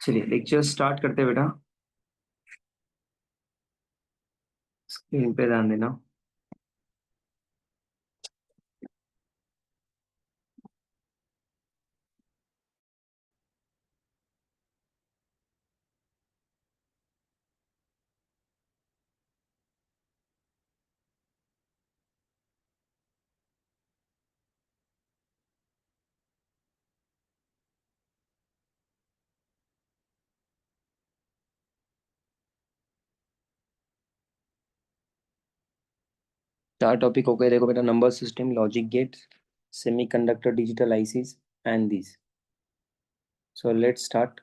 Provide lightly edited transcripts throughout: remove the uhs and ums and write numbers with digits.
चलिए lecture start करते हैं बेटा। स्क्रीन पे ध्यान देना। चार टॉपिक हो गए, देखो बेटा। Number system, logic gates, semiconductor, digital ICs and these. So let's start.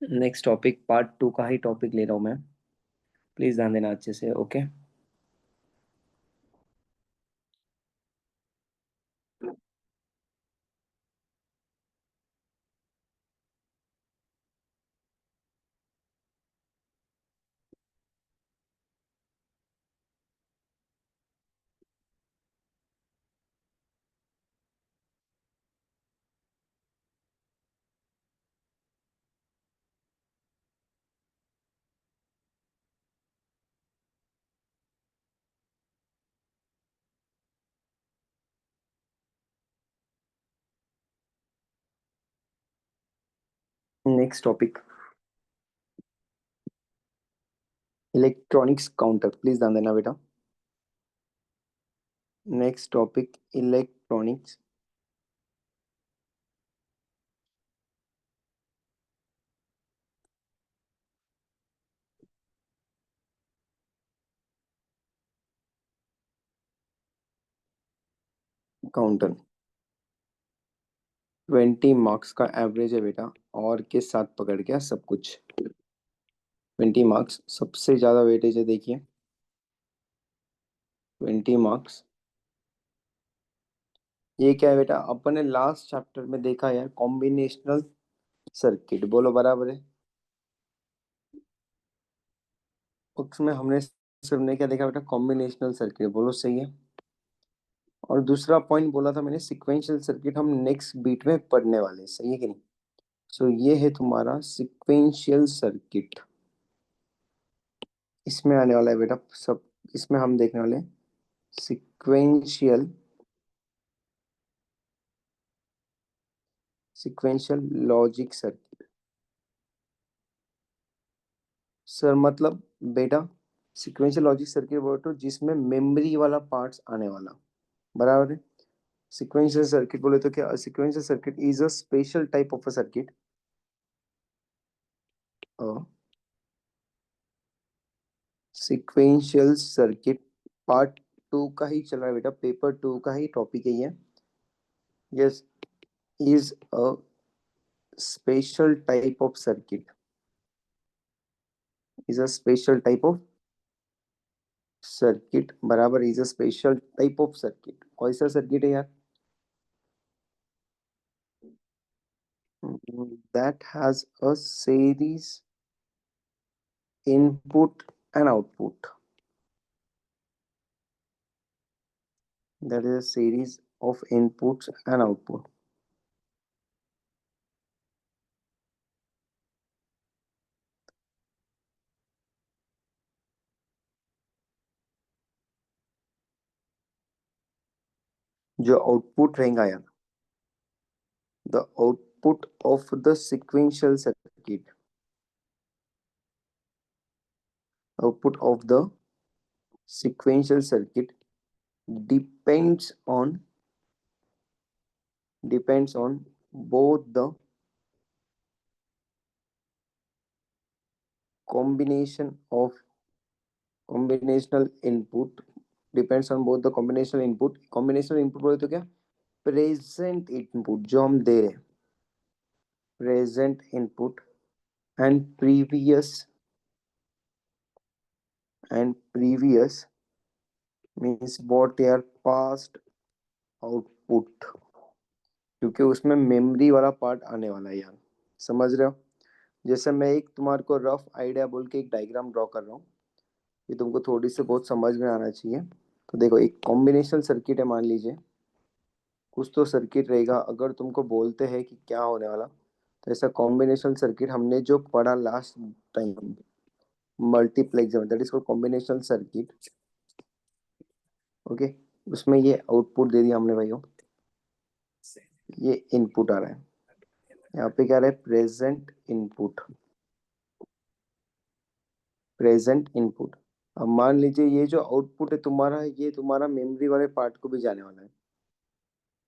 Next topic part 2 का ही टॉपिक ले रहा हूँ मैं। प्लीज ध्यान देना अच्छे से। Okay, next topic electronics counter. Please ध्यान देना बेटा। Next topic electronics counter. 20 marks का एवरेज है बेटा, और के साथ पकड़ गया सब कुछ। 20 मार्क्स सबसे ज्यादा वेटेज है, देखिए। 20 मार्क्स। ये क्या है बेटा? अपन ने लास्ट चैप्टर में देखा यार, कॉम्बिनेशनल सर्किट। बोलो बराबर है। उसमें हमने सिर्फ ने क्या देखा बेटा? Combinational circuit. बोलो सही है। और दूसरा पॉइंट बोला था मैंने, सिक्वेंशियल सर्किट हम नेक्स्ट बीट में पढ़ने वाले हैं। सही है कि नहीं? सो ये है तुम्हारा सिक्वेंशियल सर्किट। इसमें आने वाला है बेटा सब। इसमें हम देखने वाले हैं sequential sequential logic circuit. Sir मतलब बेटा, सिक्वेंशियल लॉजिक सर्किट बोलो तो जिसमें मेमोरी वाला पार्ट्स आने वाला। बराबर है। sequential circuit बोले तो क्या? sequential circuit is a special type of a circuit, a sequential circuit। Part 2 का ही चल रहा है बेटा, पेपर 2 का ही टॉपिक है ये। Yes, is a special type of circuit, is a special type of circuit। बराबर, is a special type of circuit। कौन सा सर्किट है यार? that has a series input and output। that is a series of inputs and output। जो output रहेगा यार, the output of the sequential circuit, output of the sequential circuit depends on both the combination of combinational input, depends on both the combinational input। combinational input बोले तो क्या? Present input जो हम दे रहे हैं, present input and previous means what यार? Past output. क्योंकि उसमें मेमोरी वाला पार्ट आने वाला है यार। समझ रहे हो? जैसे मैं एक तुम्हारे को रफ आइडिया बोल के एक डायग्राम ड्रॉ कर रहा हूँ। ये तुमको थोड़ी सी बहुत समझ में आना चाहिए। तो देखो, एक कॉम्बिनेशनल सर्किट है, मान लीजिए कुछ तो सर्किट रहेगा, अगर तुमको बोलते हैं कि क्या होने वाला, तो ऐसा कॉम्बिनेशनल सर्किट हमने जो पढ़ा लास्ट टाइम मल्टीप्लेक्स में, that is called combinational circuit. Okay, उसमें ये आउटपुट दे दिया हमने भाइयों, ये इनपुट आ रहा है, यहाँ पे क्या रहा है, प्रेजेंट इनपुट, प्रेजेंट इनपुट। अब मान लीजिए ये जो आउटपुट है तुम्हारा, ये तुम्हारा मेमोरी वाले पार्ट को भी जाने वाला है।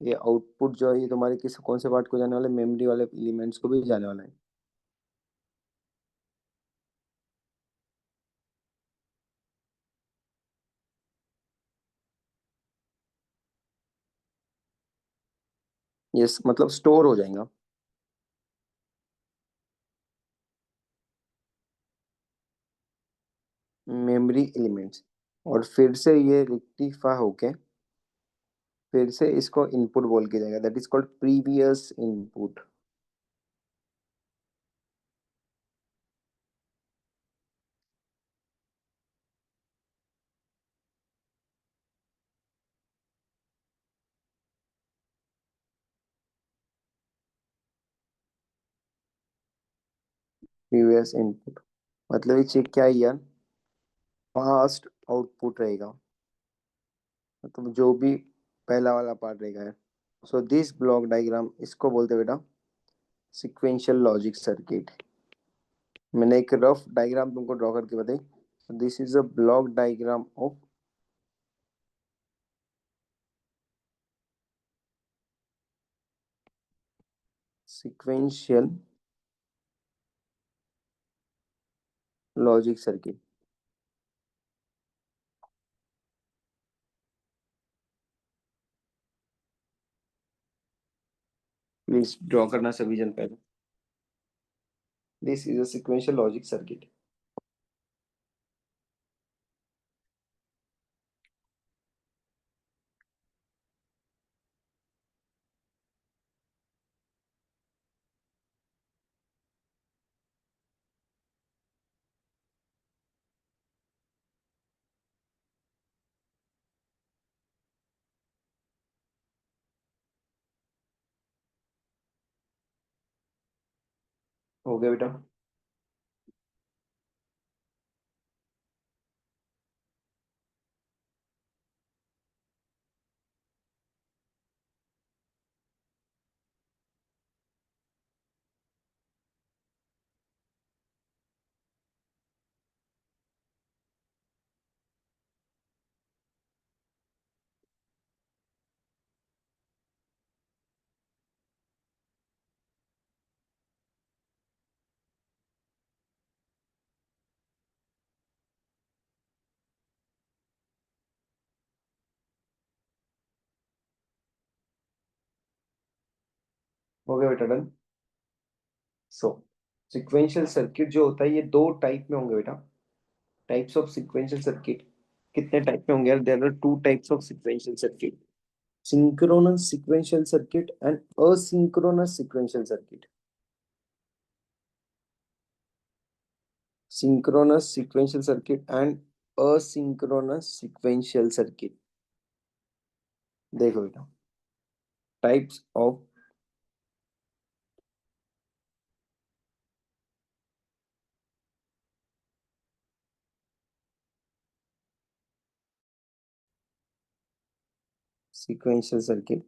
ये आउटपुट जो है ये तुम्हारे किस कौन से पार्ट को जाने वाला है, मेमोरी वाले एलिमेंट्स को भी जाने वाला है। यस, मतलब स्टोर हो जाएगा। मेमोरी एलिमेंट्स, और फिर से ये रेक्टिफाई होके फिर से इसको इनपुट बोल के जाएगा, that is called previous input. Previous input मतलब ये चेक क्या है यार, फास्ट आउटपुट रहेगा, मतलब जो भी पहला वाला पार्ट रहेगा। सो दिस ब्लॉक डायग्राम, इसको बोलते हैं बेटा सिक्वेंशियल लॉजिक सर्किट। मैंने एक रफ डायग्राम तुमको ड्रॉ करके बताई, this is a block diagram of sequential logic circuit. Please draw करना सभी जन पहले। This is a sequential logic circuit. हो गया बेटा। हो गया बेटा, डन। सो सीक्वेंशियल सर्किट जो होता है ये दो टाइप में होंगे बेटा। टाइप्स ऑफ सीक्वेंशियल सर्किट कितने टाइप में होंगे यार, there are two types of sequential circuit, synchronous sequential circuit and asynchronous sequential circuit। synchronous sequential circuit and asynchronous sequential circuit। देखो बेटा, types of sequential circuit।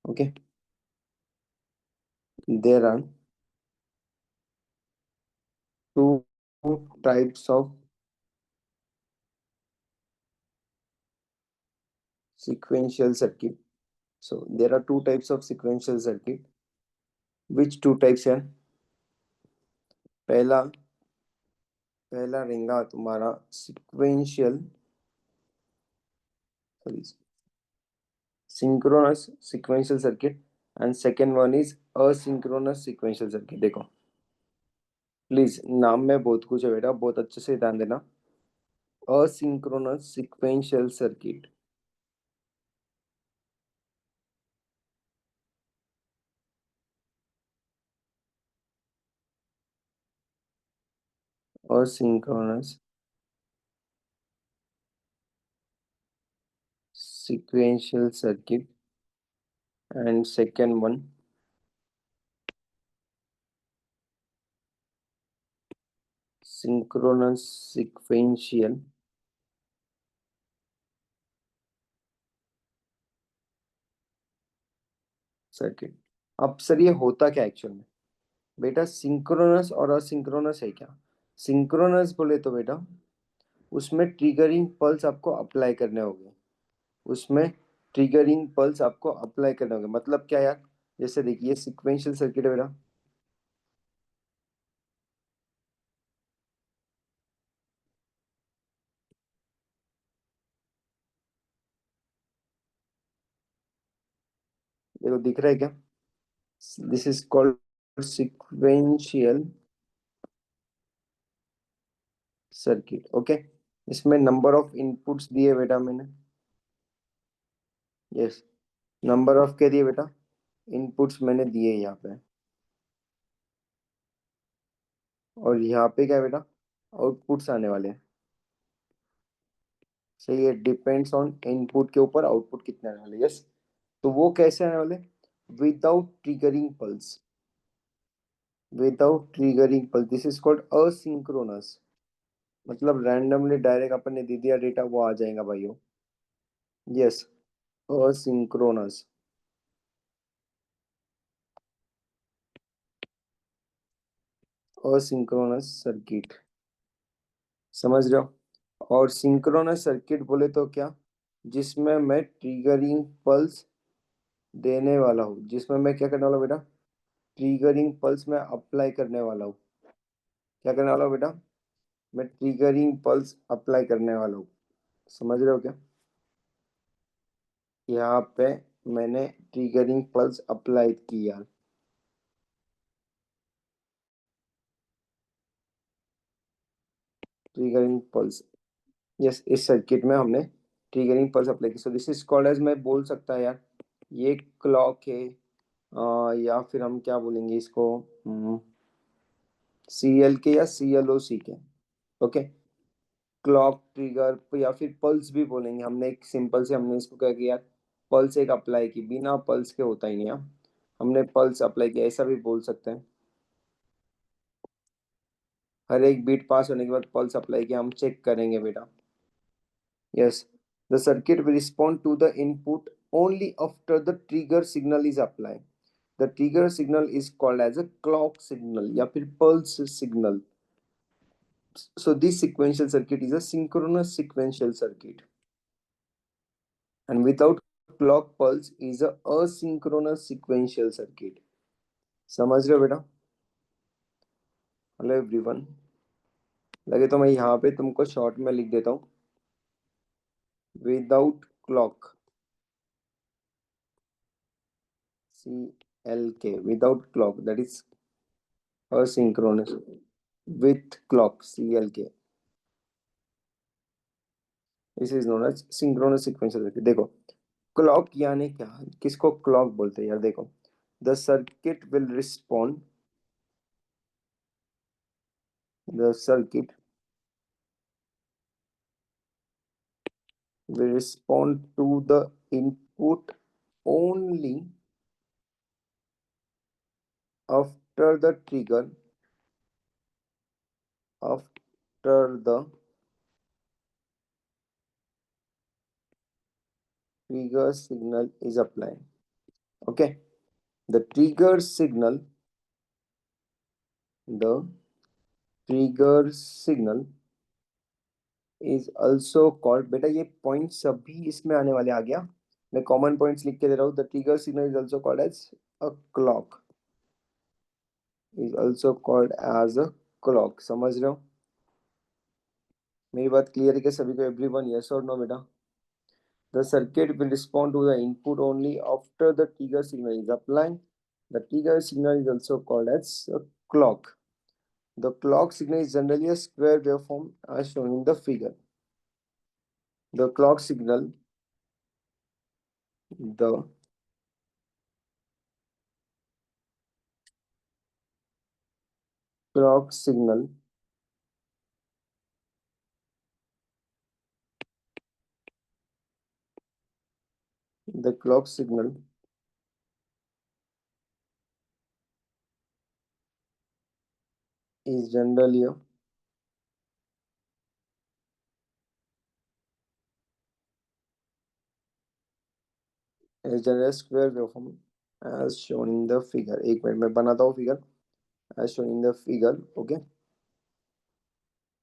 okay, there are two types of sequential circuit। so there are two types of sequential circuit। which two types है? पहला पहला रहेगा तुम्हारा sequential, sorry, synchronous sequential circuit, and second one is asynchronous sequential circuit। देखो please, नाम में बहुत कुछ है बेटा, बहुत अच्छे से ध्यान देना। asynchronous sequential circuit, asynchronous sequential circuit, and second one synchronous sequential circuit. अब सर ये होता क्या एक्चुअल में? बेटा सिंक्रोनस और असिंक्रोनस है क्या? सिंक्रोनस बोले तो बेटा उसमें ट्रिगरिंग पल्स आपको अप्लाई करने होंगे, उसमें ट्रिगरिंग पल्स आपको अप्लाई करने होंगे। मतलब क्या यार? जैसे देखिए सिक्वेंशियल सर्किट है बेटा, देखो दिख रहा है क्या? This is called sequential circuit. Okay, इसमें नंबर ऑफ इनपुट्स दिए बेटा मैंने। यस, नंबर ऑफ क्या दिए बेटा? इनपुट्स मैंने दिए यहाँ पे। और यहाँ पे क्या है बेटा? आउटपुट्स आने वाले हैं। सही है, डिपेंड्स ऑन इनपुट के ऊपर आउटपुट कितने आने वाले। यस, तो वो कैसे आने वाले? Without triggering pulse, without triggering pulse, this is called asynchronous. मतलब रैंडमली डायरेक्ट अपन ने दे दिया डेटा, वो आ जाएगा भाइयों। Yes, asynchronous. असिंक्रोनस सर्किट, समझ रहे हो? और सिंक्रोनस सर्किट बोले तो क्या? जिसमें मैं ट्रिगरिंग पल्स देने वाला हूँ, जिसमें मैं क्या करने वाला हूँ बेटा? ट्रिगरिंग पल्स में अप्लाई करने वाला हूँ। क्या करने वाला हूँ बेटा? मैं ट्रिगरिंग पल्स अप्लाई करने वाला हूँ। समझ रहे हो क्या? यहाँ पे मैंने ट्रिगरिंग पल्स अप्लाई किया। ट्रिगरिंग पल्स, यस, इस सर्किट में हमने ट्रिगरिंग पल्स अप्लाई की। So this is called as, मैं बोल सकता है यार ये क्लॉक है, या फिर हम क्या बोलेंगे इसको, CL के या CLOC के। ओके, क्लॉक ट्रिगर या फिर पल्स भी बोलेंगे। हमने एक सिंपल से हमने इसको क्या किया, पल्स एक अप्लाई की, बिना पल्स के होता ही नहीं। हमने पल्स अप्लाई किया, ऐसा भी बोल सकते हैं। हर एक बीट पास होने के बाद पल्स अप्लाई किया, हम चेक करेंगे बेटा। Yes, the circuit will respond to the input only after the trigger signal is applied. The trigger signal is called as a clock signal या फिर pulse signal. So this sequential circuit is a synchronous sequential circuit, and without clock pulse is a asynchronous sequential circuit. समझ रहे हो बेटा? Hello everyone, लगे तो मैं यहाँ पे तुमको शॉर्ट में लिख देता हूँ, without clock, CLK, without clock, that is asynchronous. With clock, CLK, this is known as synchronous sequential circuit। देखो क्लॉक यानी क्या, किसको क्लॉक बोलते हैं यार? देखो, the circuit will respond, the circuit will respond to the input only after the trigger, after the trigger signal is applied. Okay, the trigger signal, the trigger signal is also called, बेटा ये point सभी इसमें आने वाले, आ गया, मैं common points लिख के दे रहा हूँ। The trigger signal is also called as a clock, is also called as a clock. समझ रहे हो? मेरी बात क्लियर है क्या सभी को? एवरीवन, यस और नो बेटा? The circuit will respond to the input only after the trigger signal is applied. The trigger signal is also called as a clock. The clock signal is generally a square waveform as shown in the figure. The clock signal, the clock signal the clock signal is generally a general square waveform as shown in the figure. एक minute में बनाता हूँ figure. as shown in the figure. Okay.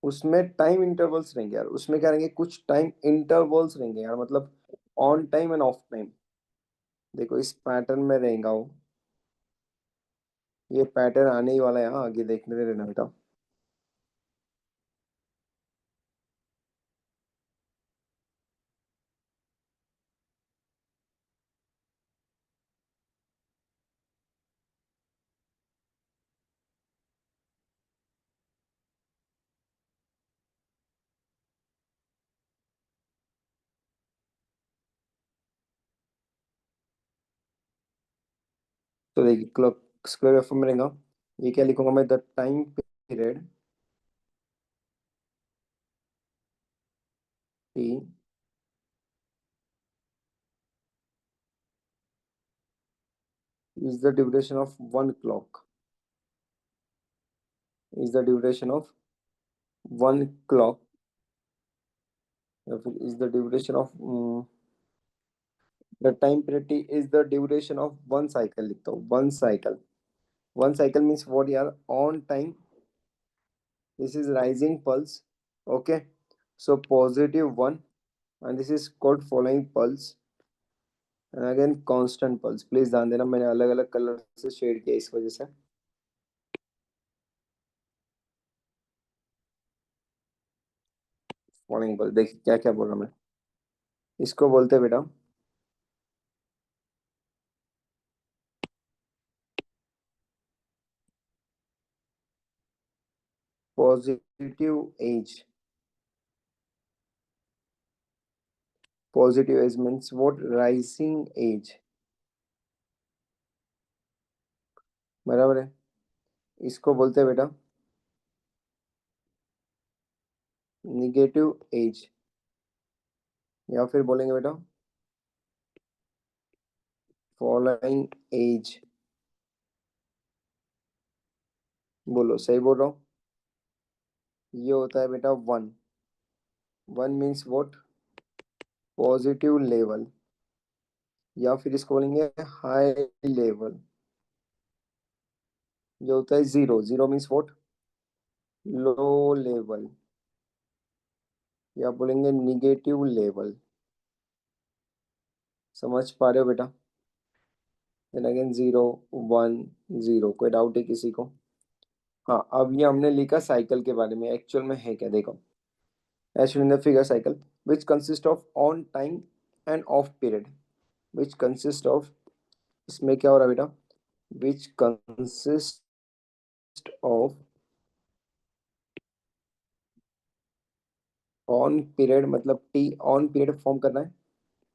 उसमें time intervals रहेंगे यार. उसमें क्या रहेंगे, कुछ टाइम इंटरवल्स रहेंगे यार, मतलब on time end of time. देखो इस पैटर्न में रहेगा वो. ये पैटर्न आने ही वाला है. हाँ आगे देखने दे रहना बेटा. तो देखिए क्लॉक स्क्वायर वेव में रहेगा. ये क्या लिखूंगा मैं, the time period T is the duration of one clock. Is the duration of one clock. या फिर is the duration of the time period T is the duration of one cycle. लिखता हूँ one cycle. One cycle means what यार, on time. This is rising pulse. Okay. So positive one, and this is called following pulse. And again constant pulse. Please ध्यान देना, मैंने अलग अलग colour से shade किया इस वजह से. फॉलोइंग पल्स देखिए क्या क्या बोल रहा मैं. इसको बोलते हैं बेटा positive edge. Positive edge means what, rising edge. बराबर है. इसको बोलते हैं बेटा निगेटिव एज, या फिर बोलेंगे बेटा फॉलोइंग एज. बोलो सही बोल रहा हूँ. ये होता है बेटा one. One means what, positive level. या फिर इसको बोलेंगे हाई लेवल. ये होता है zero. Zero means what, low level. या बोलेंगे निगेटिव लेवल. समझ पा रहे हो बेटा. Then again zero, one, zero. कोई डाउट है किसी को? हाँ अब ये हमने लिखा साइकिल के बारे में. एक्चुअल में है क्या देखो. as shown in the figure, cycle which consists of on time and off period, which consist of, इसमें क्या हो रहा है बेटा, which consist of on period, मतलब t on period फॉर्म करना है,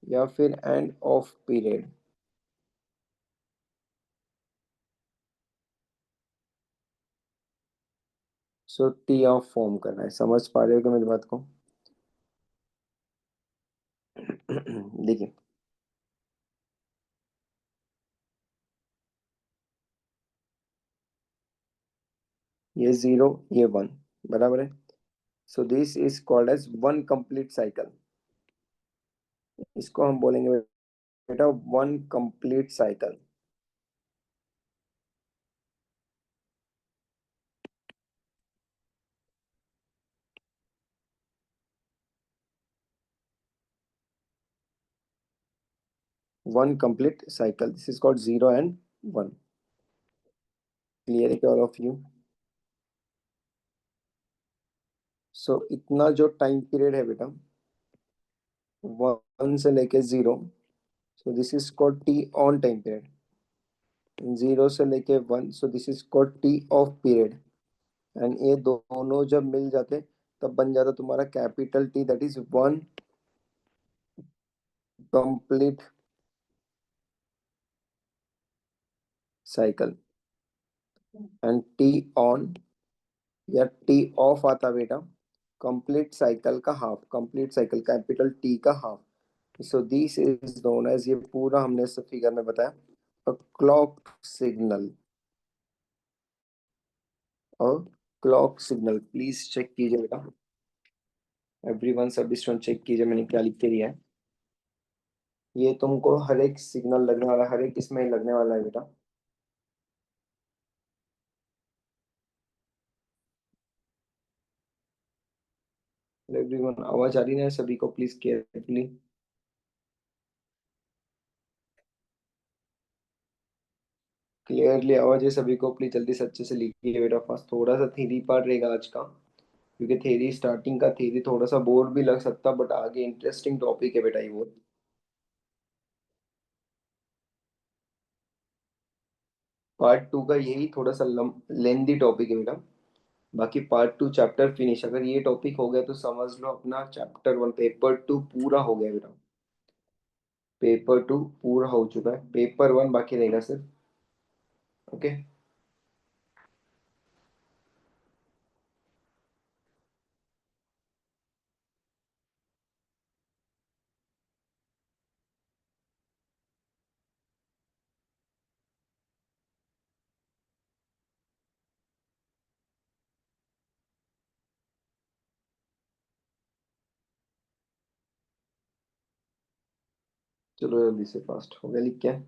या फिर and off period. So T of form करना है. समझ पा रहे हो क्या मेरी बात को? देखिए ये जीरो, ये वन. बराबर है. So this is called as one complete cycle. इसको हम बोलेंगे बेटा one complete cycle. One complete cycle. This is called zero and one. Clear है क्या ऑल ऑफ यू? सो इतना जो टाइम पीरियड है बेटा, वन से लेके zero. So this is called T on time period. Zero से लेके one, so this is called T off period. And ये दोनों जब मिल जाते तब बन जाता तुम्हारा capital T, that is one complete cycle. And T on या टी ऑफ आता बेटा कंप्लीट साइकिल का half. Complete cycle capital T का half. So this is known as, ये पूरा हमने इस फिगर में बताया, अ क्लॉक सिग्नल। और क्लॉक सिग्नल प्लीज चेक कीजिए बेटा, एवरीवन सब स्टूडेंट चेक कीजिए मैंने क्या लिख के दिया है। ये तुमको हर एक सिग्नल लगने वाला है, हर एक इसमें लगने वाला है बेटा। एवरीवन आवाज आ रही है सभी को, प्लीज केयरफुली। क्लियरली आवाज है सभी को, प्लीज जल्दी से अच्छे से लिखिए बेटा फास्ट। थोड़ा सा थ्योरी पार्ट रहेगा आज का, क्योंकि थ्योरी स्टार्टिंग का थ्योरी थोड़ा सा बोर भी लग सकता, बट आगे इंटरेस्टिंग टॉपिक है बेटा ये वो। पार्ट टू का यही थोड़ा सा लेंदी टॉपिक है बेटा। बाकी पार्ट टू चैप्टर फिनिश, अगर ये टॉपिक हो गया तो समझ लो अपना चैप्टर वन पेपर टू पूरा हो गया बेटा। पेपर टू पूरा हो चुका है, पेपर वन बाकी रहेगा सिर्फ। ओके। चलो जल्दी से फास्ट हो गया, लिख क्या।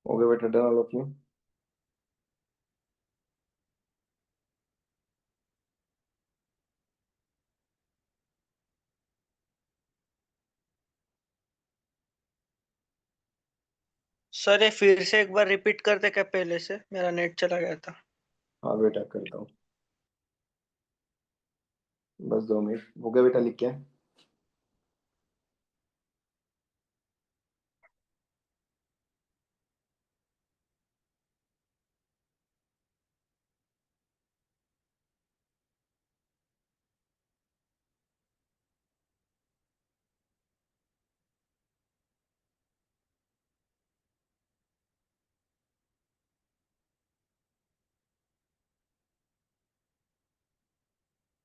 हो गया बेटा done all of you. Sir ये फिर से एक बार रिपीट करते क्या, पहले से मेरा नेट चला गया था। हाँ बेटा करता हूँ, बस 2 मिनट हो गया बेटा, लिख क्या।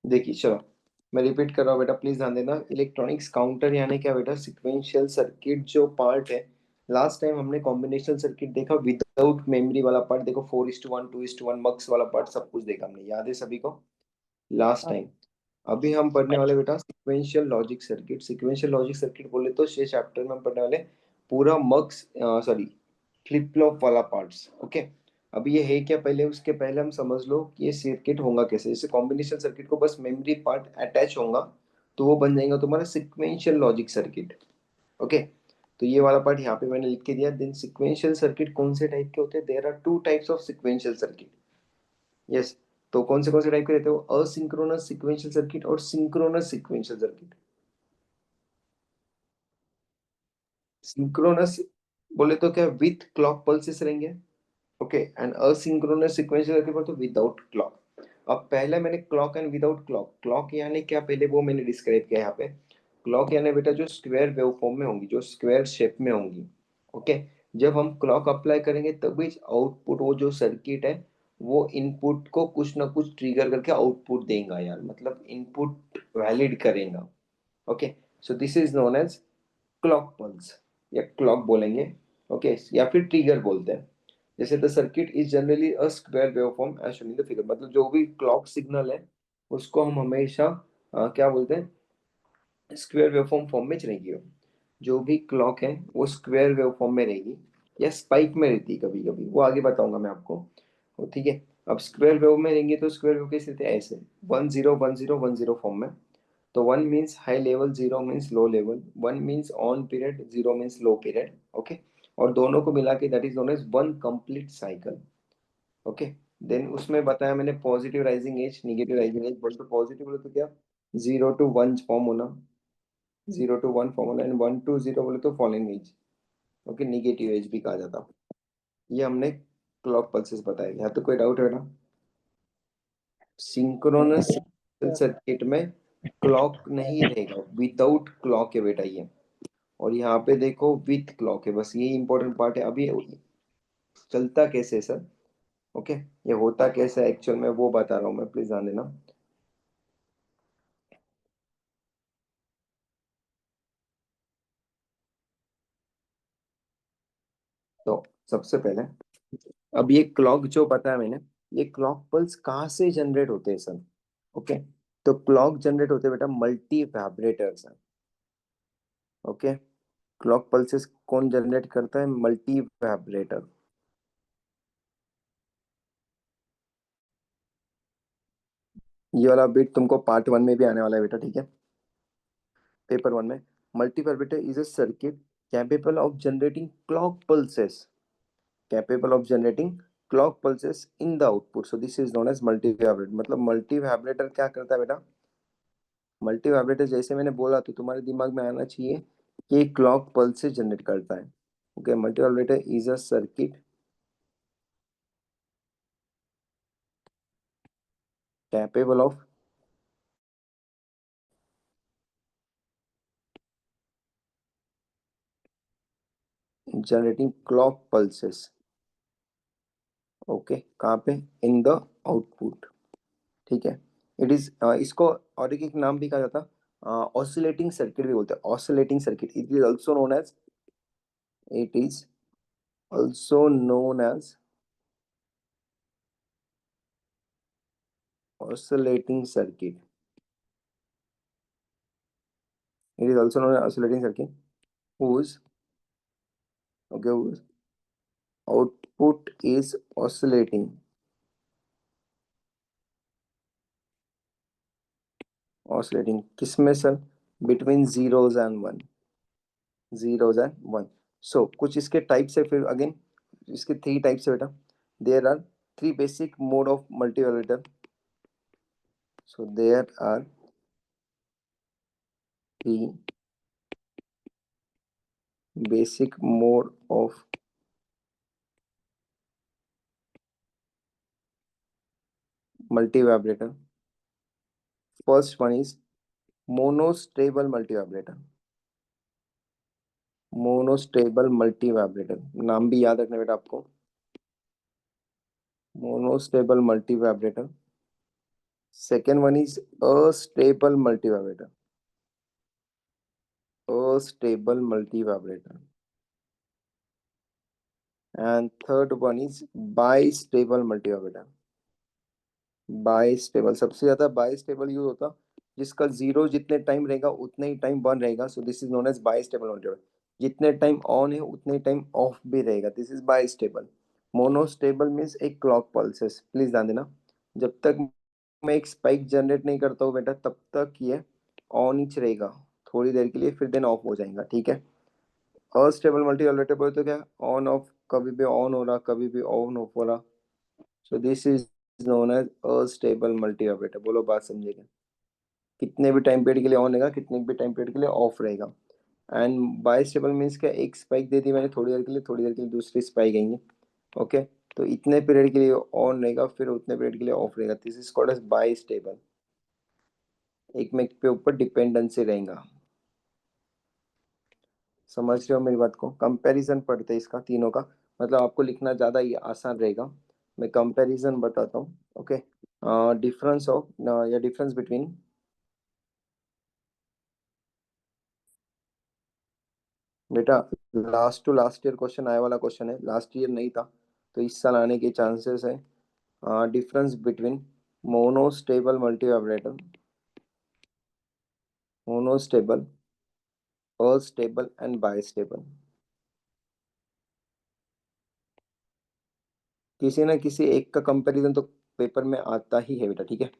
देखिए चलो, मैं रिपीट कर रहा हूँ बेटा, प्लीज ध्यान देना। इलेक्ट्रॉनिक्स काउंटर यानी क्या बेटा, सिक्वेंशियल सर्किट जो पार्ट है। लास्ट टाइम हमने कॉम्बिनेशनल सर्किट देखा विदाउट मेमोरी वाला पार्ट, देखो 4:1 2:1 मक्स वाला पार्ट सब कुछ देखा हमने, याद है सभी को लास्ट हाँ। टाइम। अभी हम पढ़ने वाले बेटा sequential logic circuit. Sequential logic circuit बोले तो ये चैप्टर में हम पढ़ने वाले पूरा मक्स, सॉरी, फ्लिप फ्लॉप वाला पार्ट्स। ओके। अभी ये है क्या, पहले उसके पहले हम समझ लो कि ये सर्किट होगा कैसे। जैसे कॉम्बिनेशन सर्किट को बस मेमोरी पार्ट अटैच होगा तो वो बन जाएगा तुम्हारा सिक्वेंशियल लॉजिक सर्किट। ओके। तो ये वाला पार्ट यहाँ पे मैंने लिख के दिया। देन सिक्वेंशियल सर्किट कौन से टाइप के होते हैं, there are two types of sequential circuit. Yes. तो कौन से टाइप के रहते हो, असिंक्रोनस सिक्वेंशियल सर्किट और सिंक्रोनस सिक्वेंशियल सर्किट। सिंक्रोनस बोले तो क्या, विथ क्लॉक पल्सेस रहेंगे। Okay. And asynchronous sequential circuit बोले तो विदाउट क्लॉक। अब पहले मैंने clock and without clock, clock यानी क्या पहले वो मैंने डिस्क्राइब किया यहाँ पे। क्लॉक यानी बेटा जो स्क्वायर वेव फॉर्म में होंगी, जो स्क्वायर शेप में होंगी। ओके। जब हम क्लॉक अप्लाई करेंगे तभी आउटपुट, वो जो सर्किट है वो इनपुट को कुछ ना कुछ ट्रिगर करके आउटपुट देगा यार, मतलब इनपुट वैलिड करेगा। Okay, so this is known as clock pulse या क्लॉक बोलेंगे। ओके, या फिर ट्रिगर बोलते हैं। जैसे the circuit is generally a square waveform as shown in the figure, मतलब जो भी क्लॉक सिग्नल है उसको हम हमेशा क्या बोलते हैं, स्क्वायर वेवफॉर्म फॉर्म में चलेगी। जो भी क्लॉक है वो स्क्वायर वेवफॉर्म में रहेगी या स्पाइक में रहती है कभी कभी, वो आगे बताऊंगा मैं आपको। ठीक है, अब स्क्वायर वेव में रहेंगे तो स्क्वायर वेव कैसे रहते हैं, ऐसे 1 0 1 0 1 0 फॉर्म में। तो 1 means high level, 0 means low level, 1 means on period, 0 means low period. Okay, और दोनों को मिला के that is known as one complete cycle. Okay, then उसमें बताया मैंने positive rising edge, negative rising edge. बोल तो पॉजिटिव बोले तो क्या, 0 to 1 फॉर्म होना, 0 to 1 फॉर्म होना, एंड 1 to 0 बोले तो following edge. Okay, negative edge भी कहा जाता है। ये हमने क्लॉक पल्सेस बताया। यहाँ तो कोई डाउट है ना? सिंक्रोनस सर्किट में क्लॉक नहीं रहेगा, विदाउट क्लॉक है बेटा ये। और यहाँ पे देखो विथ क्लॉक है, बस ये इंपॉर्टेंट पार्ट है। अभी चलता कैसे है सर, ओके, ये होता कैसे एक्चुअल में वो बता रहा हूँ मैं, प्लीज ध्यान देना। तो सबसे पहले, अब ये क्लॉक जो बताया मैंने, ये क्लॉक पल्स कहाँ से जनरेट होते हैं सर? ओके, तो क्लॉक जनरेट होते हैं बेटा मल्टी वाइब्रेटर से। ओके, क्लॉक पल्सेस कौन जनरेट करता है? Multi vibrator. ये वाला बिट तुमको पार्ट 1 में भी आने वाला है बेटा, ठीक है, पेपर 1 में। Multi vibrator is a circuit capable of generating clock pulses, capable of generating clock pulses in the output, so this is known as multi vibrator। मतलब मल्टी वाइब्रेटर क्या करता है बेटा? मल्टी वाइब्रेटर जैसे मैंने बोला तो तुम्हारे दिमाग में आना चाहिए कि क्लॉक पल्सेस जनरेट करता है। Okay, multi vibrator is a circuit capable of generating clock pulses. Okay, कहाँ पे? In the output. ठीक है, इट इज इसको और एक नाम भी कहा जाता है, ऑसिलेटिंग सर्किट भी बोलते हैं। Oscillating circuit, it is also known as, it is also known as oscillating circuit, it is also known as oscillating circuit whose, okay, whose output is oscillating, oscillating किसमें sir? between zeros and one, zeros and one। so कुछ इसके types है, फिर again इसके 3 types है बेटा। there are 3 basic mode of multivaluator, so there are 3 basic mode of multivibrator। first one is monostable multivibrator, monostable multi vibrator, नाम भी याद रखना बेटा आपको, monostable multi vibrator. Second one is astable multi vibrator, astable multi vibrator. And third one is bistable multi vibrator. By stable सबसे ज्यादा by stable use होता, जिसका जीरो जितने टाइम रहेगा उतने ही टाइम वन रहेगा, so this is known as bistable multivibrator. जितने time on है उतने टाइम ऑफ भी रहेगा, this is bistable. Monostable means एक क्लॉक पल्सेस, प्लीज ध्यान देना, जब तक मैं एक स्पाइक जनरेट नहीं करता हूँ बेटा तब तक ये ऑन ही रहेगा थोड़ी देर के लिए, फिर देन ऑफ हो जाएगा, ठीक है। अस्टेबल मल्टी वाइब्रेटर बोले तो क्या, ऑन ऑफ, कभी भी ऑन हो रहा कभी भी ऑन ऑफ हो रहा, so this is known as astable multivibrator. बोलो बात समझेगा, कितने भी टाइम पीरियड के लिए ऑन रहेगा, कितने भी टाइम पीरियड के लिए ऑफ रहेगा। एंड बाई स्टेबल मीन्स क्या, एक स्पाइक दे दी मैंने थोड़ी देर के लिए, थोड़ी देर के लिए दूसरी स्पाइक आएंगे। ओके, तो इतने पीरियड के लिए ऑन रहेगा फिर उतने पीरियड के लिए ऑफ रहेगा, this is called as bistable, एक में के ऊपर डिपेंडेंसी रहेगा। समझ रहे हो मेरी बात को? कंपैरिजन पढ़ते हैं इसका तीनों का, मतलब आपको लिखना ज़्यादा ही आसान रहेगा। मैं कंपैरिजन बताता हूँ। ओके, डिफरेंस ऑफ या डिफरेंस बिटवीन, बेटा last to last year question आए वाला क्वेश्चन है, लास्ट ईयर नहीं था तो इस साल आने के चांसेस है। Difference between monostable multivibrator, monostable, astable and bistable. किसी ना किसी एक का कंपैरिजन तो पेपर में आता ही है बेटा, ठीक है।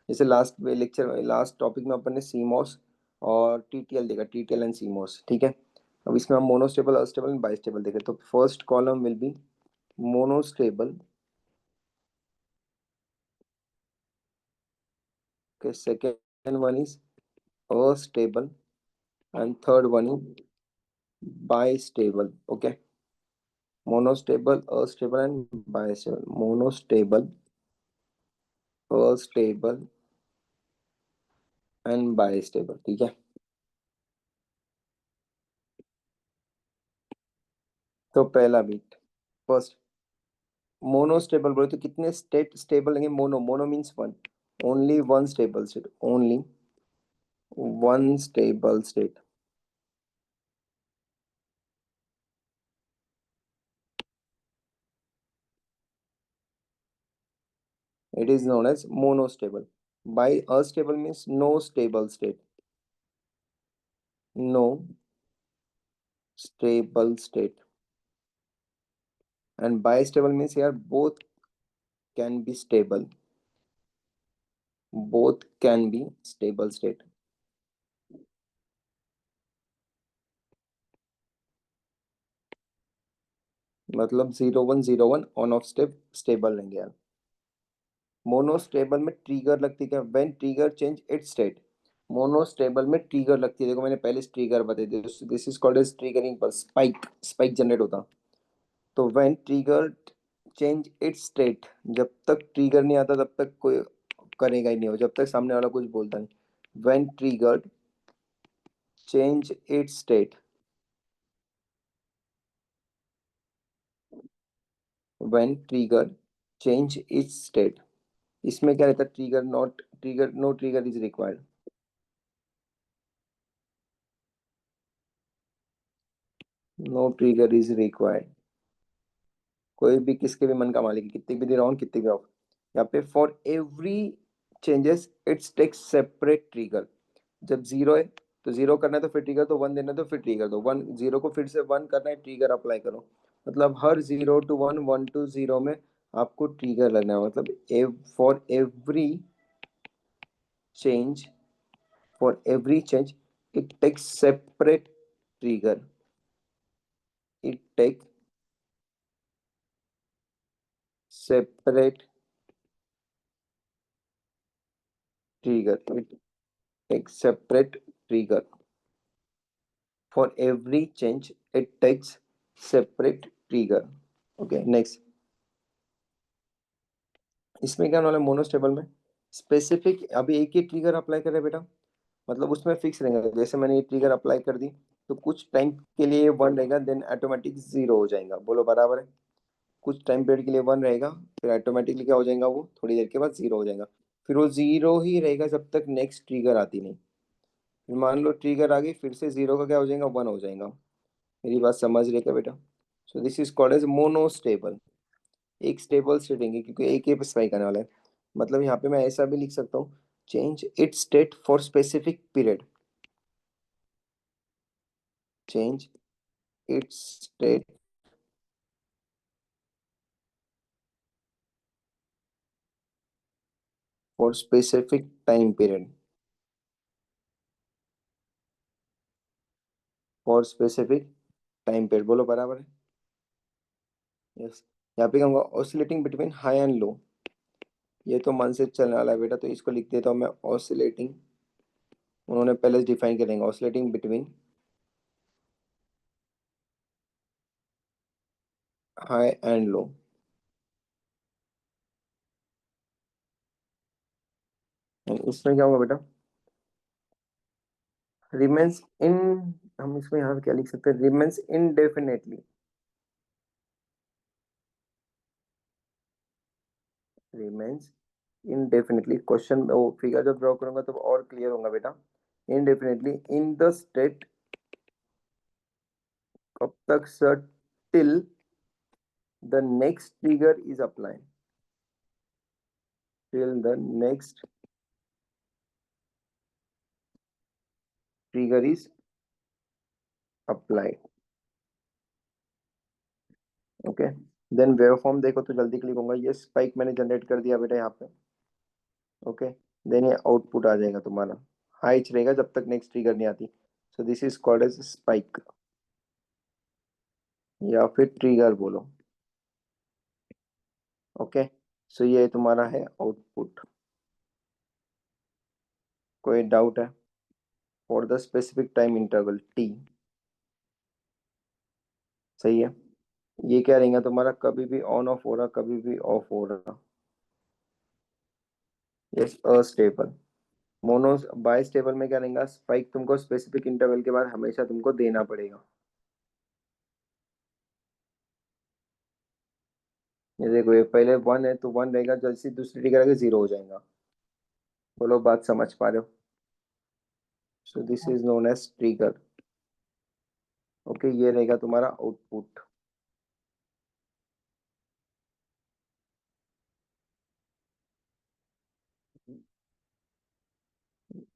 जैसे लास्ट लेक्चर में, लास्ट टॉपिक में अपन ने सीमॉस और टीटीएल देखा, टीटीएल एंड सीमॉस, ठीक है। अब इसमें हम मोनोस्टेबल, अस्टेबल एंड बाइस्टेबल देखे, तो first column will be monostable, okay, second one is astable, and third one is bistable. Okay, monostable, astable and bistable. Monostable, astable and bistable, ठीक है। तो पहला बीट, फर्स्ट मोनोस्टेबल बोले तो कितने state stable लेंगे? Mono, mono means one, only one stable state, only one stable state, it is known as monostable. By astable means no stable state, no stable state, and bistable means here both can be stable, both can be stable state, मतलब 0 1 0 1 on off step stable रहेंगे यार। Monostable में trigger लगती है क्या? When trigger change it's state. Monostable में trigger लगती है, देखो मैंने पहले ट्रिगर बताई थी, this is called edge triggering पर स्पाइक, स्पाइक जनरेट होता। तो when trigger change it's state, जब तक ट्रिगर नहीं आता तब तक कोई करेगा ही नहीं, हो जब तक सामने वाला कुछ बोलता नहीं। When trigger change it's state, when trigger change it's state, इसमें क्या रहता है? Trigger not trigger, know trigger is required, know trigger is required. कोई भी किसके भी मन का मालिक है, कितने भी देर ऑन कितने भी ऑफ। यहाँ पे for every changes it's takes separate trigger. जब जीरो है तो जीरो करना है तो फिर ट्रिगर दो, वन देना है तो फिर ट्रिगर दो, वन जीरो को फिर से वन करना है, ट्रिगर अप्लाई करो। मतलब हर 0 to 1, 1 to 0 में आपको ट्रिगर लगना है, मतलब for every change, for every change it takes separate trigger, it take separate trigger, it takes separate trigger for every change, it takes separate trigger। Okay next, इसमें क्या होने वाला है? मोनोस्टेबल में स्पेसिफिक, अभी एक ही ट्रिगर अप्लाई कर रहे हैं बेटा, मतलब उसमें फिक्स रहेगा। जैसे मैंने ये ट्रिगर अप्लाई कर दी तो कुछ टाइम के लिए वन रहेगा, देन ऑटोमेटिक जीरो हो जाएगा, बोलो बराबर है। कुछ टाइम पीरियड के लिए वन रहेगा, फिर ऑटोमेटिकली क्या हो जाएगा? वो थोड़ी देर के बाद जीरो हो जाएगा। फिर वो जीरो ही रहेगा जब तक नेक्स्ट ट्रिगर आती नहीं। फिर मान लो ट्रिगर आ गई, फिर से जीरो का क्या हो जाएगा? वन हो जाएगा। मेरी बात समझ रहे क्या बेटा? So this is called as monostable. एक स्टेबल स्टेट रहेंगे क्योंकि एक ही स्ट्राइक आने वाला है। मतलब यहाँ पे मैं ऐसा भी लिख सकता हूँ, change it's state for specific period, change it's state for specific time period, for specific time period, बोलो बराबर है। यस, यहाँ पे कहूँगा oscillating between high and low. ये तो मन से चलने वाला है बेटा, तो इसको लिख देता हूँ मैं ऑसिलेटिंग, उन्होंने पहले डिफाइन करेंगे oscillating between high and low. इसमें क्या होगा बेटा? रिमेन्स इन हम इसमें यहाँ पे क्या लिख सकते हैं, remains indefinitely, remains indefinitely. Question वो फिगर जब ड्रॉ करूंगा तो और क्लियर होगा बेटा। इनडेफिनेटली इन द स्टेट, कब तक sir, till the next trigger is apply, till the next trigger is apply. Okay, then waveform देखो तो जल्दी क्लिक होगा, ये स्पाइक मैंने जनरेट कर दिया बेटा यहाँ पे। ओके, देन ये आउटपुट आ जाएगा तुम्हारा, हाइच रहेगा जब तक नेक्स्ट ट्रिगर नहीं आती। So this is called as spike, या फिर ट्रिगर बोलो। ओके, सो ये तुम्हारा है आउटपुट। कोई डाउट है? For the specific time interval T, सही है। ये क्या रहेगा तुम्हारा, कभी भी ऑन ऑफ हो रहा, कभी भी ऑफ हो रहा। Yes, astable. Mono bistable में क्या रहेगा, स्पाइक तुमको स्पेसिफिक इंटरवल के बाद हमेशा तुमको देना पड़ेगा। ये देखो, ये पहले वन है तो वन रहेगा, जैसे दूसरी ट्रिगर आगे जीरो हो जाएगा। बोलो बात समझ पा रहे हो? So this is known as trigger. Okay, ये रहेगा तुम्हारा output.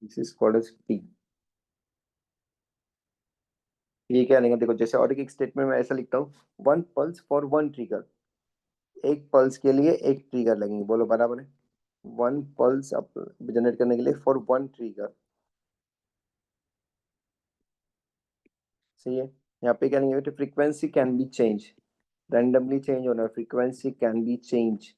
This is called as T. ये क्या रहेगा देखो, जैसे और एक स्टेटमेंट में ऐसा लिखता हूँ, one pulse for one trigger, एक पल्स के लिए एक ट्रिगर लगेंगे। बोलो बराबर है? वन पल्स जनरेट करने के लिए फॉर वन ट्रिगर, सही है। यहाँ पे क्या नहीं, frequency can be change, randomly change होना, फ्रीक्वेंसी कैन बी चेंज।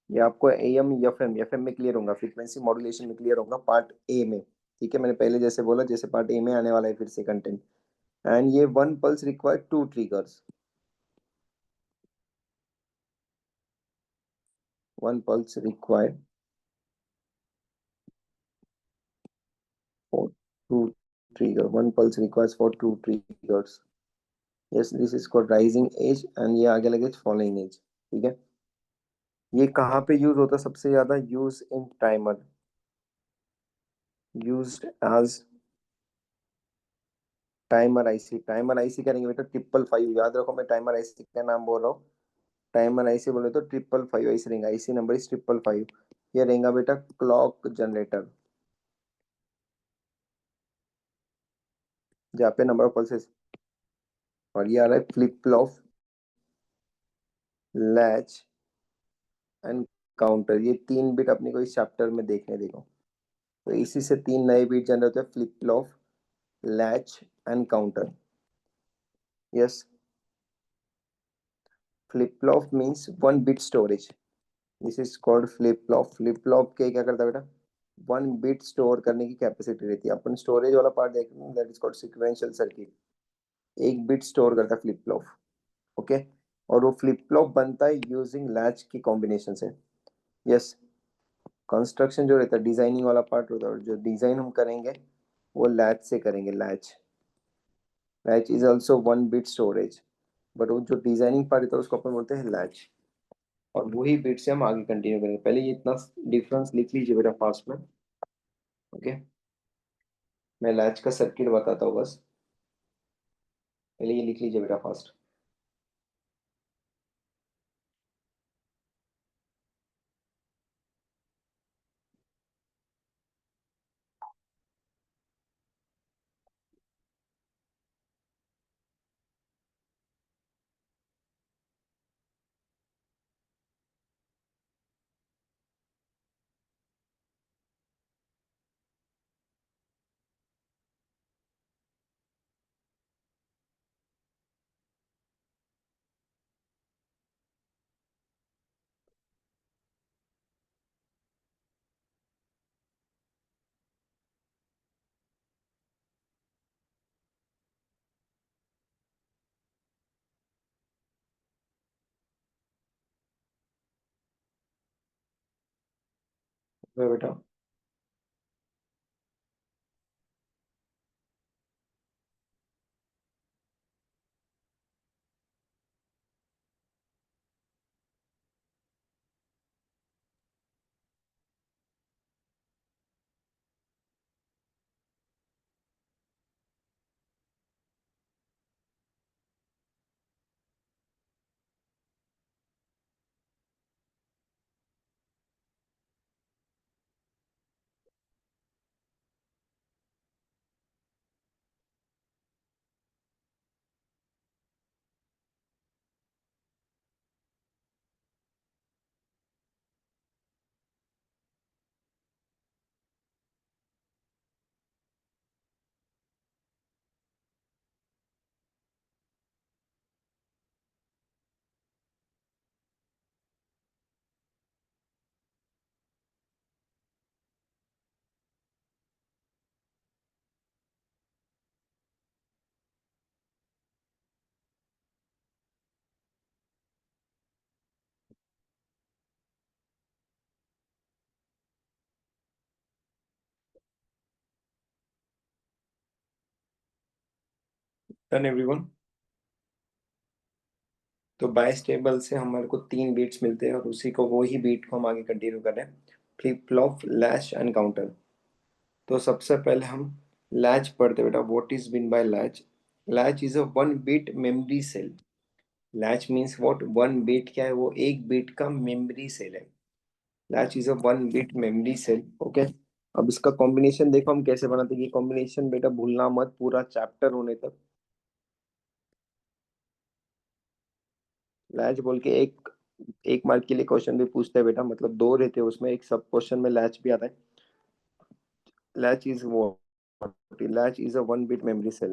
ये आपको एम एफ एम में क्लियर होगा, फ्रीक्वेंसी मॉड्यूलेशन में क्लियर होगा पार्ट ए में। ठीक है, मैंने पहले जैसे बोला, जैसे पार्ट ए में आने वाला है फिर से कंटेंट। एंड ये one pulse require two triggers, one pulse require for two trigger, one pulse requires for two triggers. Yes, this is called rising edge, and ये आगे लगे फॉलोइंग एज। ठीक है, ये कहाँ पे यूज होता है सबसे ज्यादा, use in timer, used as timer IC. Timer IC करेंगे बेटा, 555 याद रखो, मैं टाइमर आईसी का नाम बोल रहा हूँ। टाइमर आईसी बोले तो 555 आईसी रहेगा, आईसी नंबर इज 555। ये रहेगा बेटा क्लॉक जनरेटर, जहाँ पे नंबर ऑफ पल्सेस। और ये आ रहा है flip flop, latch and counter. ये तीन बिट अपने को इस चैप्टर में देखने देखो, तो इसी से तीन नए बिट जनरेट होते हैं, flip flop, latch and counter. Yes, flip flop means one bit storage, this is called flip flop. Flip flop के क्या करता है बेटा, वन बिट स्टोर करने की कैपेसिटी रहती है। अपन स्टोरेज वाला पार्ट देखेंगे, that is called sequential circuit. एक बिट स्टोर करता है फ्लिप फ्लॉप। ओके, और वो फ्लिप फ्लॉप बनता है यूजिंग लैच की कॉम्बिनेशन से। यस, कंस्ट्रक्शन जो रहता है डिजाइनिंग वाला पार्ट होता है, और जो डिजाइन हम करेंगे वो लैच से करेंगे। Latch, latch is also one bit storage, but वो जो डिजाइनिंग पार्ट रहता है उसको अपन बोलते हैं लैच। और वही बिट से हम आगे कंटिन्यू करेंगे। पहले ये इतना डिफरेंस लिख लीजिए बेटा फास्ट में। ओके, मैं लैच का सर्किट बताता हूँ बस, पहले ये लिख लीजिए बेटा फास्ट। बेटा डन एवरीवन। तो बाइस टेबल से हमारे को 3 बीट्स मिलते हैं और उसी को वो ही बीट को हम आगे कंटिन्यू कर रहे हैं। Flip flop, latch and counter. तो सबसे पहले हम लैच पढ़ते बेटा। What is mean by latch? Latch is a 1 bit memory cell. Latch means what? 1 bit क्या है? वो 1 बिट का मेमोरी सेल है। Latch is a 1 bit memory cell. Okay. अब इसका कॉम्बिनेशन देखो हम कैसे बनाते हैं। ये कॉम्बिनेशन बेटा भूलना मत पूरा चैप्टर होने तक। लैच बोल के एक एक मार्क के लिए क्वेश्चन भी पूछते हैं बेटा, मतलब दो रहते हैं उसमें, एक सब क्वेश्चन में लैच भी आता है। Latch is what? Latch is a 1 bit memory cell.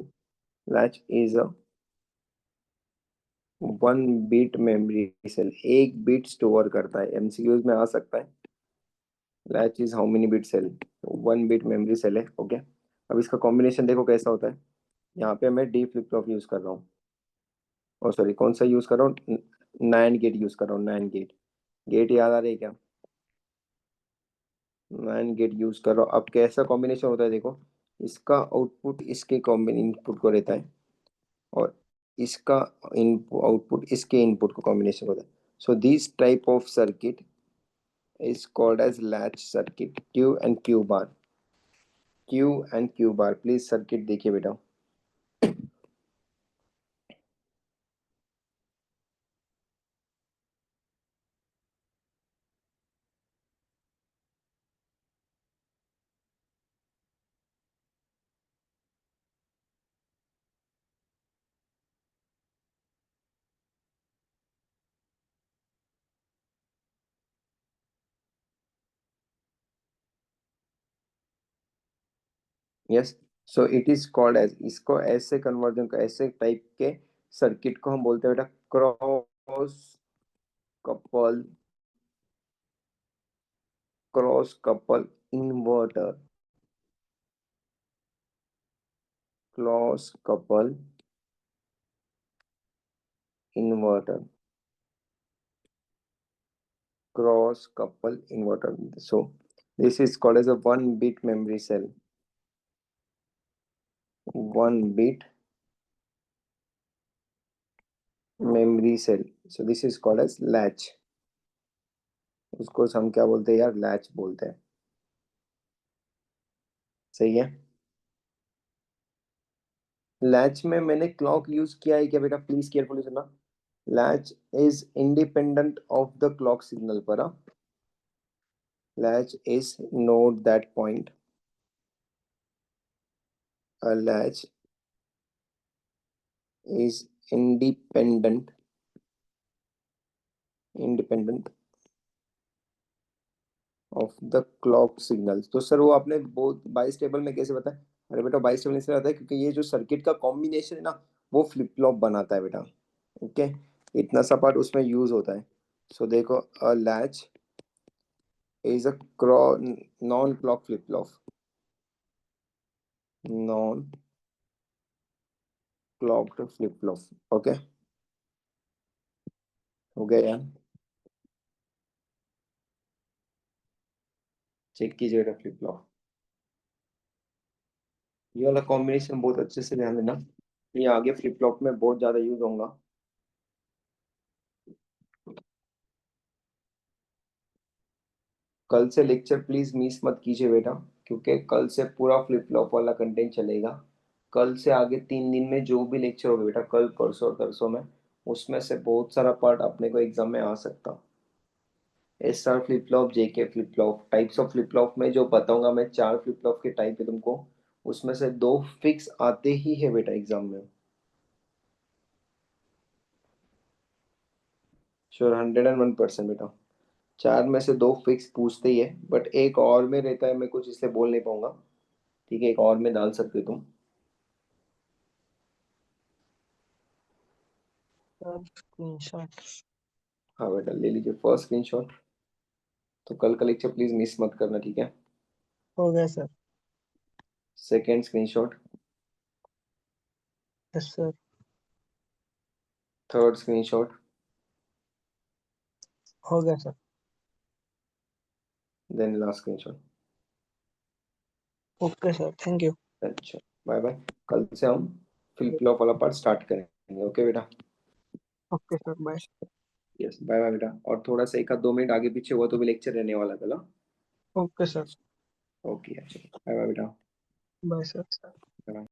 Latch is a 1 bit memory cell, 1 bit store करता है। एमसीक्यूज में आ सकता है। Latch is how many bit cell? 1 bit memory cell है। ओके। अब इसका कॉम्बिनेशन देखो कैसा होता है। यहाँ पे मैं डी फ्लिप फ्लॉप यूज कर रहा हूँ, और सॉरी कौन सा यूज कर रहा हूँ? नैन गेट यूज कर रहा हूँ। नैन गेट। गेट याद आ रही है क्या? नैन गेट यूज कर रहा हूँ। अब कैसा कॉम्बिनेशन होता है देखो। इसका आउटपुट इसके कॉम्बिन इनपुट को रहता है, और इसका आउटपुट इसके इनपुट को कॉम्बिनेशन होता है। So this type of circuit is called as latch circuit। Q and Q bar। Q and Q bar, please circuit देखिए बेटा। Yes. So it is called as, इसको ऐसे कन्वर्जन का ऐसे टाइप के सर्किट को हम बोलते हैं बेटा cross couple, cross couple inverter. Cross couple inverter. Cross couple inverter. So this is called as a 1 bit memory cell। 1 bit memory cell। So this is called as latch। उसको हम क्या बोलते हैं यार? लैच बोलते हैं। सही है। लैच में मैंने क्लॉक यूज किया है क्या बेटा? प्लीज केयरफुली सुनना। Latch is independent of the clock signal पर। Latch is note that point. A latch is independent of the clock signals. तो सर वो आपने बहुत बाइस टेबल में कैसे बताया? अरे बेटा बाइस टेबल इसलिए आता है क्योंकि ये जो सर्किट का कॉम्बिनेशन है ना, वो फ्लिप फ्लॉप बनाता है बेटा। ओके। इतना सा पार्ट उसमें यूज होता है। सो देखो, अ latch is a non clock flip flop. Non clogged flip flop. Okay. हो गया यार? चेक कीजिए बेटा फ्लिप फ्लॉप। ये वाला कॉम्बिनेशन बहुत अच्छे से ध्यान देना, ये आगे फ्लिप फ्लॉप में बहुत ज्यादा यूज होगा। कल से लेक्चर प्लीज मिस मत कीजिए बेटा, क्योंकि कल से पूरा फ्लिप फ्लॉप वाला कंटेंट चलेगा। कल से आगे 3 दिन में जो भी लेक्चर होगा बेटा, कल परसों और तरसों में, उसमें से बहुत सारा पार्ट अपने को एग्जाम में आ सकता। S R flip flop, JK flip flop, types of flip flop में जो बताऊंगा मैं, 4 फ्लिप फ्लॉप के टाइप है तुमको, उसमें से 2 फिक्स आते ही है बेटा एग्जाम में। श्योर, 101% बेटा। 4 में से 2 फिक्स पूछते ही है, बट एक और में रहता है, मैं कुछ इसलिए बोल नहीं पाऊंगा। ठीक है, एक और में डाल सकते हो तुम। स्क्रीनशॉट हाँ बेटा ले लीजिए फर्स्ट स्क्रीनशॉट। तो कल का लेक्चर प्लीज मिस मत करना, ठीक है? हो गया sir. Second screenshot. Yes sir. Third screenshot. हो गया sir. Then last screenshot. Okay sir, thank you. अच्छा, बाय बाय। कल से हम फ्लिप फ्लॉप वाला पार्ट स्टार्ट करेंगे। ओके बेटा। Okay sir, bye. Yes, bye bye बेटा। और थोड़ा सा 1 आध 2 मिनट आगे पीछे हुआ तो भी लेक्चर रहने वाला था ना। Okay sir. ओके, अच्छा, बाय बाय बेटा। Bye sir. Bye.